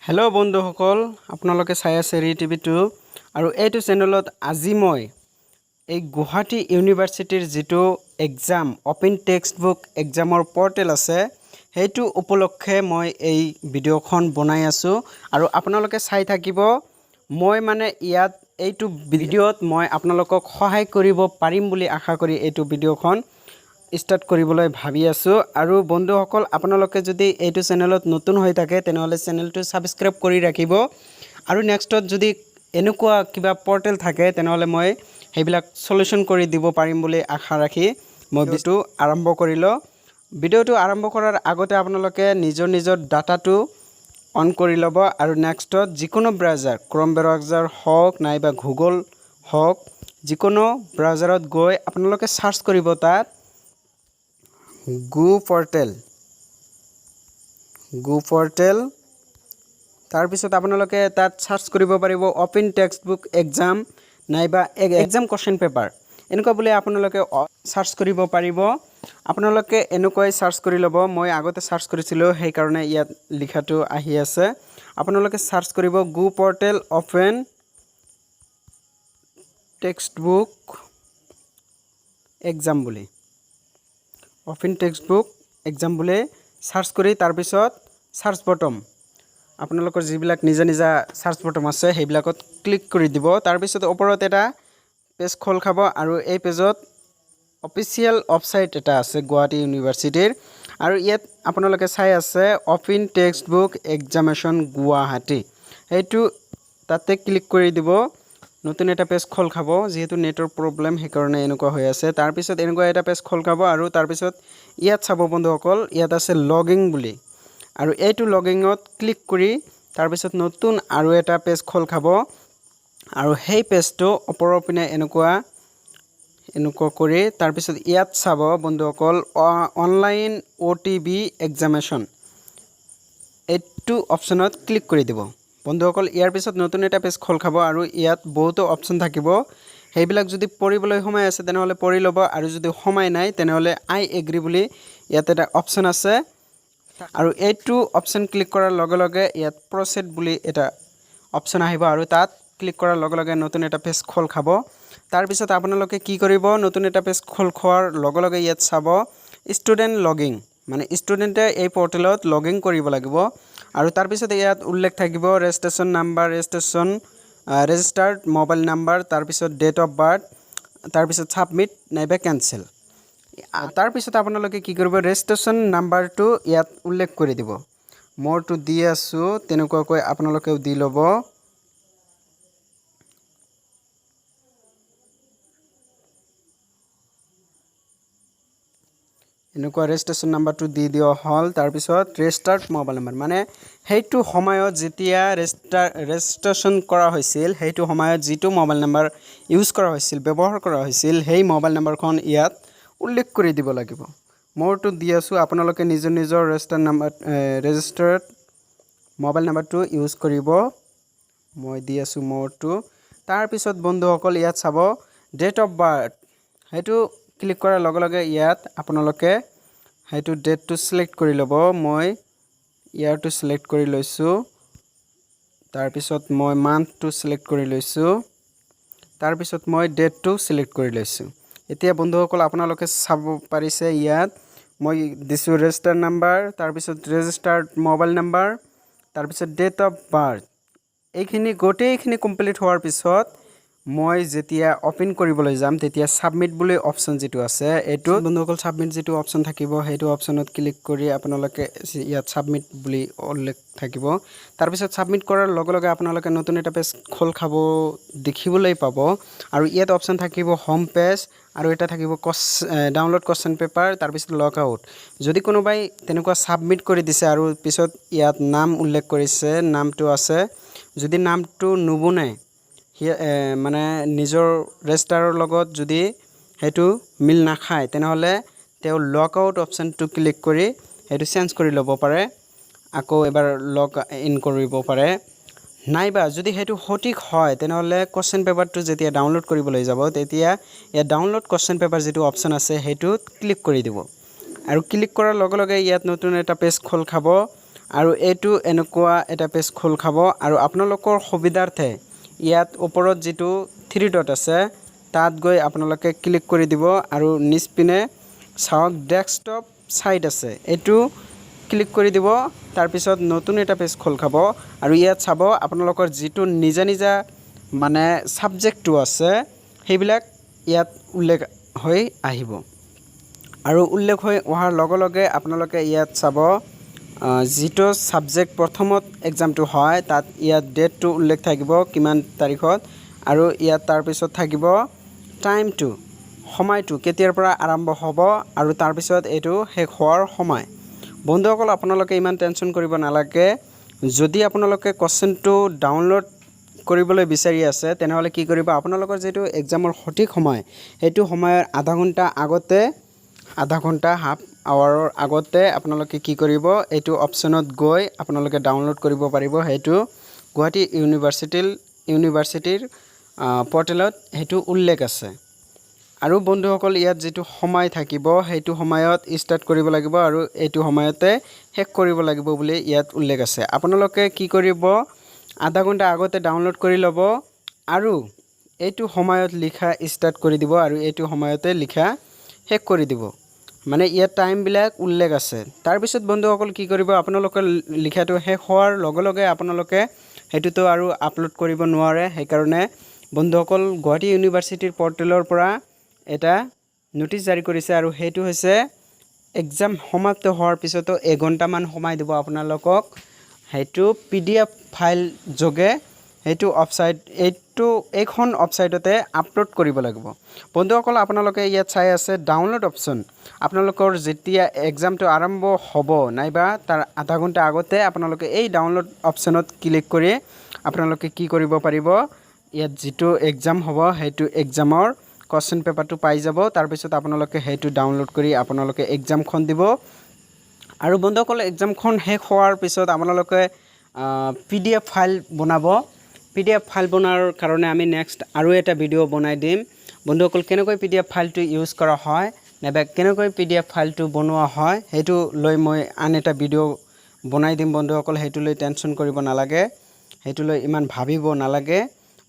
Hello' বন্ধুসকল, আপোনালোকে চাই আছে Tv2 আৰু এইটো চেনেলত আজি মই এই গুৱাহাটী ইউনিভাৰ্চিটিৰ যেটো এক্সাম ওপেন টেক্সট বুক এক্সামৰ পোৰ্টেল আছে সেইটো উপলক্ষে মই এই ভিডিওখন বনাই আছো আৰু আপোনালোকে চাই থাকিব। মই মানে ইয়াত এইটো ভিডিওত মই আপোনালোকক সহায় কৰিব পাৰিম বুলি আশা কৰি এইটো ভিডিওখন স্টাर्ट কৰিবলৈ ভাবি আছো আৰু বন্ধুসকল আপোনালোকে যদি এইটো চেনেলত নতুন হৈ থাকে তেনেহলে চেনেলটো সাবস্ক্ৰাইব কৰি ৰাখিব আৰু নেক্সটত যদি এনেকুৱা কিবা পোৰ্টেল থাকে তেনেহলে মই হেবিলাক সলিউশন কৰি দিব পাৰিম বুলি আশা ৰাখি মই ভিডিওটো আৰম্ভ কৰিলো। ভিডিওটো আৰম্ভ কৰাৰ আগতে আপোনালোকে নিজৰ ডাটাটো অন কৰি ল'ব আৰু নেক্সটত যিকোনো ব্ৰাউজাৰ ক্ৰোম ব্ৰাউজাৰ হওক নাইবা গুগল হওক যিকোনো ব্ৰাউজাৰত গৈ আপোনালোকে সাৰ্চ কৰিব তাত G.U.open तार पिছত আপোনালোকে তাত সাৰ্চ কৰিব পাৰিব ওপেন টেক্সট বুক এক্সাম নাইবা এক্সাম কোশ্চেন পেপাৰ এনেকুৱা বুলি আপোনালোকে সাৰ্চ কৰিব পাৰিব। আপোনালোকে এনেকৈ সাৰ্চ কৰি ল'ব। মই আগতে সাৰ্চ কৰিছিলো সেই কাৰণে ইয়াত লিখাটো আহি আছে। আপোনালোকে সাৰ্চ কৰিব G.U.open open text book exam বুলি ওপেন টেক্সট বুক এক্সাম বুলি সার্চ কৰি তাৰ পিছত সাৰ্চ বটন আপোনালোকৰ যিবিলাক নিজা সাৰ্চ বটন আছে সেইবিলাকত ক্লিক কৰি দিব। তাৰ পিছত ওপৰত এটা পেজ খোল খাব আৰু এই পেজত অফিচিয়েল ওয়েবসাইট এটা আছে গুৱাহাটী ইউনিভাৰ্চিটিৰ আৰু ইয়াত আপোনালোকে চাই আছে open text book examination Guwahati এইটো তাতে ক্লিক কৰি দিব। নতুন এটা পেজ খোল খাব যেহেতু নেটৰ প্ৰবলেম সেই কাৰণে এনেকুৱা হৈ আছে। তাৰ পিছত এনেকুৱা এটা পেজ খোল খাব আৰু তাৰ পিছত ইয়াত চাব বন্ধুসকল ইয়াত আছে লগইন বুলি আৰু এইটো লগইনত ক্লিক কৰি তাৰ পিছত নতুন আৰু এটা পেজ খোল খাব আৰু সেই পেজটো ওপৰৰ পিনে এনেকুৱা কৰি তাৰ পিছত ইয়াত চাব বন্ধুসকল অনলাইন OTB এক্সামিনেশন এইটো অপচনত ক্লিক কৰি দিব। বন্ধুসকল ইয়াৰ পিছত নতুন এটা পেজ খোল খাব আৰু ইয়াত বহুতো অপচন থাকিব। সেইবিলাক যদি পঢ়িবলৈ সময় আছে তেনেহলে পঢ়ি ল'ব আৰু যদি সময় নাই তেনেহলে আই এগ্ৰি বুলি ইয়াত এটা অপচন আছে আৰু এইটো অপচন ক্লিক কৰাৰ লগে লগে ইয়াত প্ৰসিড বুলি এটা অপচন আহিব আৰু তাত ক্লিক কৰাৰ লগে লগে নতুন এটা পেজ খোল খাব। তাৰ পিছত আপোনালোকে কি কৰিব নতুন এটা পেজ খোল খোৱাৰ লগে লগে ইয়াত চাব ষ্টুডেন্ট লগইন মানে ষ্টুডেন্টে এই পোৰ্টেলত লগইন কৰিব লাগিব আৰু তাৰ পিছত ইয়াত উল্লেখ থাকিব registration number registered mobile number তাৰ পিছত ডেট অফ বাৰ্থ তাৰ পিছত সাবমিট নাইবা কেনসেল। তাৰ পিছত আপোনালোকে কি কৰিব ৰেজিষ্ট্ৰেচন নাম্বাৰটো ইয়াত উল্লেখ কৰি দিব। মোৰটো দি আছো তেনেকুৱাকৈ আপোনালোকেও দি ল'ব। এনেকুৱা ৰেজিষ্ট্ৰেচন নাম্বাৰটো দি দিও হল। তাৰ পিছত ৰেজিষ্টাৰ্ড মোবাইল নাম্বাৰ মানে সেইটো সময়ত যেতিয়া ৰেজিষ্ট্ৰেচন কৰা হৈছিল সেইটো সময়ত যেটো মোবাইল নাম্বাৰ ইউজ কৰা হৈছিল ব্যৱহাৰ কৰা হৈছিল সেই মোবাইল নাম্বাৰখন ইয়াত উল্লেখ কৰি দিব লাগিব। মোৰটো দি আছো আপোনালোকে নিজৰ ৰেজিষ্টাৰ্ড মোবাইল নাম্বাৰটো ইউজ কৰিব। মই দি আছো মোৰটো। তাৰ পিছত বন্ধুসকল ইয়াত চাব ডেট অফ বাৰ্থ সেইটো ক্লিক কৰাৰ লগে লগে ইয়াত আপোনালোকে সেইটো ডেটটো সিলেক্ট কৰি ল'ব। মই ইয়াৰটো সিলেক্ট কৰি লৈছো। তাৰ পিছত মই মান্থটো সিলেক্ট কৰি লৈছো। তাৰ পিছত মই ডেটটো সিলেক্ট কৰি লৈছো। এতিয়া বন্ধুসকল আপোনালোকে চাব পাৰিছে ইয়াত মই দিছো ৰেজিষ্টাৰ নাম্বাৰ তাৰ পিছত ৰেজিষ্টাৰ্ড মোবাইল নাম্বাৰ তাৰ পিছত ডেট অফ বাৰ্থ এইখিনি গোটেইখিনি কমপ্লিট হোৱাৰ পিছত মই যেতিয়া ওপেন কৰিবলৈ যাম তেতিয়া সাবমিট বুলি অপচন যেটো আছে এটো বন্ধুসকল সাবমিট যেটো অপচন থাকিব সেইটো অপচনত ক্লিক কৰি আপোনালোকে ইয়াত সাবমিট বুলি উল্লেখ থাকিব। তাৰ পিছত সাবমিট কৰাৰ লগে লগে আপোনালোকে নতুন এটা পেজ খোল খাব দেখিবলৈ পাব আৰু ইয়াত অপচন থাকিব হোম পেজ আৰু এটা থাকিব ডাউনলোড কোশ্চেন পেপাৰ তাৰ পিছত লগ আউট। যদি কোনোবাই তেনেকুৱা সাবমিট কৰি দিছে আৰু পিছত ইয়াত নাম উল্লেখ কৰিছে নামটো আছে যদি নামটো নুবুনে মানে নিজৰ ৰেজিষ্টাৰৰ লগত যদি হেতু মিল নাখায় তেনেহলে তেও লগ আউট অপচনটো ক্লিক কৰি হেতু চেঞ্জ কৰি ল'ব পাৰে আকৌ এবাৰ লগ ইন কৰিব পাৰে নাইবা যদি হেতু সঠিক হয় তেনেহলে কোশ্চেন পেপাৰটো যেতিয়া ডাউনলোড কৰিবলৈ যাব তেতিয়া এই ডাউনলোড কোশ্চেন পেপাৰ যেটো অপচন আছে হেতুত ক্লিক কৰি দিব আৰু ক্লিক কৰাৰ লগে লগে ইয়াত নতুন এটা পেজ খোল খাব আৰু এইটো এনেকুৱা এটা পেজ খোল খাব আৰু আপোনালোকৰ সুবিধাৰ্থে ইয়াত ওপৰত যেটো 3 ডট আছে তাত গৈ আপোনালোকে ক্লিক কৰি দিব আৰু নিচপিনে চাওক ডেস্কটপ সাইট আছে এটো ক্লিক কৰি দিব তাৰ পিছত নতুন এটা পেজ খোল খাব আৰু ইয়াত চাব আপোনালোকৰ যেটো নিজা নিজা মানে সাবজেক্টটো আছে হেবিলাক ইয়াত উল্লেখ হৈ আহিব আৰু উল্লেখ হৈ অহাৰ লগে লগে আপোনালোকে ইয়াত চাব যেটো সাবজেক্ট প্ৰথমত এক্সামটো হয় তাত ইয়াত ডেটটো উল্লেখ থাকিব কিমান তাৰিখত আৰু ইয়াত তাৰ পিছত থাকিব টাইমটো সময়টো কেতিয়াৰ পৰা আৰম্ভ হ'ব আৰু তাৰ পিছত এটো শেষ হোৱাৰ সময় বন্ধুসকল আপোনালোকে ইমান টেনচন কৰিব নালাগে যদি আপোনালোকে কোৱেশ্চনটো ডাউনলোড কৰিবলৈ বিচাৰি আছে তেনেহলে কি কৰিব আপোনালোকৰ যেটো এক্সামৰ সঠিক সময় হেতু সময়ৰ আধা ঘণ্টা আগতে আধা ঘণ্টা হাফ আৱাৰৰ আগতে আপোনালোকে কি কৰিব এটো অপচনত গৈ আপোনালোকে ডাউনলোড কৰিব পাৰিব হেতু গুৱাহাটী ইউনিভাৰ্চিটিৰ পৰ্টেলত হেতু উল্লেখ আছে আৰু বন্ধুসকল ইয়াত যেটো সময় থাকিব হেতু সময়ত স্টাৰ্ট কৰিব লাগিব আৰু এটো সময়তে শেষ কৰিব লাগিব বুলি ইয়াত উল্লেখ আছে আপোনালোকে কি কৰিব আধা ঘণ্টা আগতে ডাউনলোড কৰি লব আৰু এটো সময়ত লিখা স্টাৰ্ট কৰি দিব আৰু এটো সময়তে লিখা শেষ কৰি দিব মানে ইয়াত টাইম বিলাক উল্লেখ আছে তাৰ পিছত বন্ধুসকল কি কৰিব আপোনালোকৰ লিখাটো শেষ হোৱাৰ লগে লগে আপোনালোকে হেতুটো আৰু আপলোড কৰিব নোৱাৰে সেই কাৰণে বন্ধুসকল গুৱাহাটী ইউনিভাৰ্চিটিৰ পৰ্টেলৰ পৰা এটা নোটিছ জাৰি কৰিছে আৰু হেতু হৈছে এক্সাম সমাপ্ত হোৱাৰ পিছতো 1 ঘণ্টা মান সময় দিব আপোনালোকক হেতু পিডিএফ ফাইল যোগে হেতু অফসাইট এইখন অফসাইটতে আপলোড কৰিব লাগিব বন্ধুসকল আপোনালোকে ইয়াত চাই আছে ডাউনলোড অপচন আপোনালোকৰ যেতিয়া এক্সামটো আৰম্ভ হ'ব নাইবা তাৰ আধা ঘণ্টা আগতে আপোনালোকে এই ডাউনলোড অপচনত ক্লিক কৰি আপোনালোকে কি কৰিব পাৰিব ইয়াত যেটো এক্সাম হ'ব হেতু এক্সামৰ কোৱেশ্চন পেপাৰটো পাই যাব তাৰ পিছত আপোনালোকে হেতু ডাউনলোড কৰি আপোনালোকে এক্সামখন দিব আৰু বন্ধুসকল এক্সামখন শেষ হোৱাৰ পিছত আপোনালোকে পিডিএফ ফাইল বনাব পিডিএফ ফাইল বনাৰ কাৰণে আমি নেক্সট আৰু এটা ভিডিও বনাই দিম বন্ধুসকল কেনেকৈ পিডিএফ ফাইলটো ইউজ কৰা হয় নাইবা কেনেকৈ পিডিএফ ফাইলটো বনোৱা হয় হেতু লৈ মই আন এটা ভিডিও বনাই দিম বন্ধুসকল হেতু লৈ টেনচন কৰিব নালাগে হেতু লৈ ইমান ভাবিব নালাগে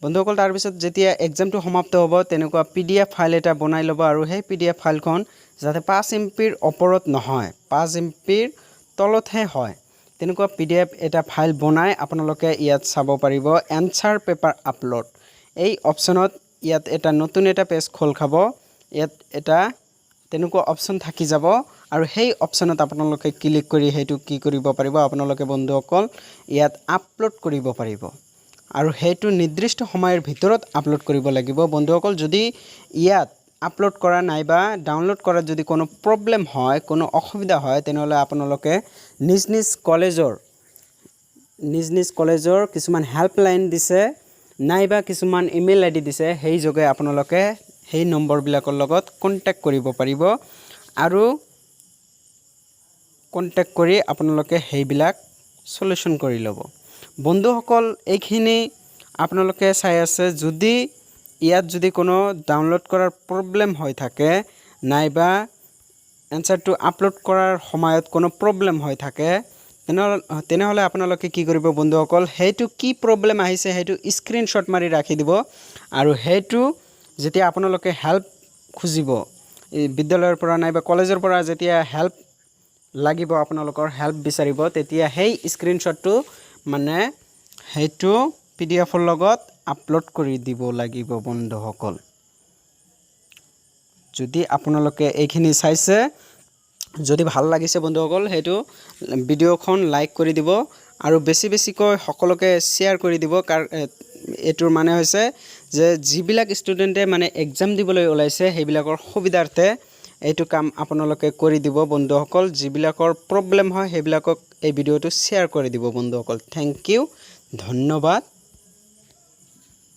বন্ধুসকল তাৰ পিছত যেতিয়া এক্সামটো সমাপ্ত হ'ব তেনেকুৱা পিডিএফ ফাইল এটা বনাই ল'ব আৰু সেই পিডিএফ ফাইলখন যাতে 5 MBৰ ওপৰত নহয় 5 MBৰ তলতহে হয় তেনেকুৱা পিডিএফ এটা ফাইল বনাই আপোনালোকে ইয়াত চাব পাৰিব এনসাৰ পেপাৰ আপলোড এই অপচনত ইয়াত এটা নতুন এটা পেজ খোল খাব ইয়াত এটা তেনেকুৱা অপচন থাকি যাব আৰু সেই অপচনত আপোনালোকে ক্লিক কৰি হেতু কি কৰিব পাৰিব আপোনালোকে বন্ধুসকল ইয়াত আপলোড কৰিব পাৰিব আৰু হেতু নিৰ্দিষ্ট সময়ৰ ভিতৰত আপলোড কৰিব লাগিব বন্ধুসকল যদি ইয়াত আপলোড কৰা নাইবা ডাউনলোড কৰাত যদি কোনো প্ৰবলেম হয় কোনো অসুবিধা হয় তেনেহলে আপোনালোকে নিজ নিজ কলেজৰ কিছুমান হেল্পলাইন দিছে নাইবা কিছুমান ইমেইল আইডি দিছে সেই যোগে আপোনালোকে সেই নম্বৰ বিলাকৰ লগত কন্টাক্ট কৰিব পাৰিব আৰু কন্টাক্ট কৰি আপোনালোকে সেইবিলাক সলিউশন কৰি ল'ব বন্ধুসকল এইখিনি আপোনালোকে চাই আছে যদি ইয়াত যদি কোনো ডাউনলোড কৰাৰ প্ৰবলেম হৈ থাকে নাইবা এনসাৰটো আপলোড কৰাৰ সময়ত কোনো প্ৰবলেম হৈ থাকে তেনেহলে আপোনালোকে কি কৰিব বন্ধুসকল হেতু কি প্ৰবলেম আহিছে হেতু স্ক্ৰিনশ্বট মাৰি ৰাখি দিব আৰু হেতু যেতিয়া আপোনালোকে হেল্প খুজিব বিদ্যালয়ৰ পৰা নাইবা কলেজৰ পৰা যেতিয়া হেল্প লাগিব আপোনালোকৰ হেল্প বিচাৰিব তেতিয়া সেই স্ক্ৰিনশ্বটটো মানে হেতু পিডিএফৰ লগত আপলোড কৰি দিব লাগিব বন্ধুসকল যদি আপোনালোকে এইখিনি চাইছে যদি ভাল লাগিছে বন্ধুসকল হেতু ভিডিওখন লাইক কৰি দিব আৰু বেছিকৈ সকলোকে শেয়াৰ কৰি দিব এটোৰ মানে হৈছে যে যিবিলাক ষ্টুডেন্টে মানে এক্সাম দিবলৈ ওলাইছে সেইবিলাকৰ সুবিধাৰ্থে এইটো কাম আপোনালোকে কৰি দিব বন্ধুসকল যিবিলাকৰ প্ৰবলেম হয় সেইবিলাকক এই ভিডিওটো শেয়াৰ কৰি দিব বন্ধুসকল থ্যাংক ইউ ধন্যবাদ